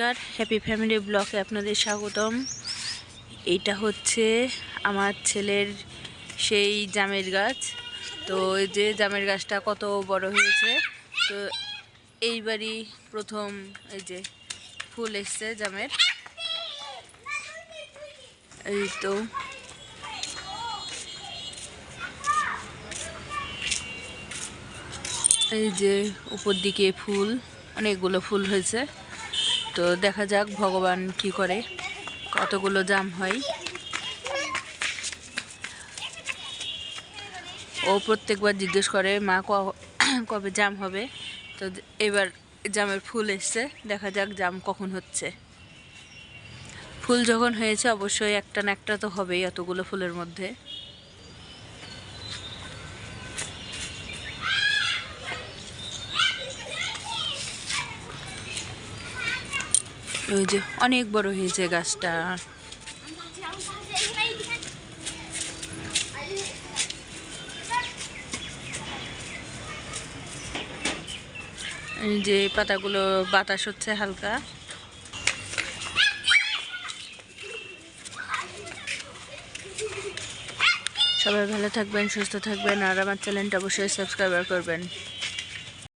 নমস্কার, happy family ব্লগে আপনাদের স্বাগতম। এইটা হচ্ছে আমার ছেলের সেই জামের গাছ। তো এই যে জামের গাছটা কত বড় হয়েছে। তো এইবারই প্রথম এই যে ফুল এসছে জামের। এই তো এই যে উপর দিকে ফুল, অনেকগুলো ফুল হয়েছে। তো দেখা যাক ভগবান কি করে, কতগুলো জাম হয়। ও প্রত্যেকবার জিজ্ঞেস করে মা কবে জাম হবে। তো এবার জামের ফুল এসছে, দেখা যাক জাম কখন হচ্ছে। ফুল যখন হয়েছে অবশ্যই একটা না একটা তো হবেই এতগুলো ফুলের মধ্যে। ওই যে অনেক বড় হয়েছে গাছটা। এই যে পাতাগুলো বাতাস হচ্ছে হালকা। সবাই ভালো থাকবেন, সুস্থ থাকবেন, আর আমার চ্যানেলটা অবশ্যই সাবস্ক্রাইব করবেন।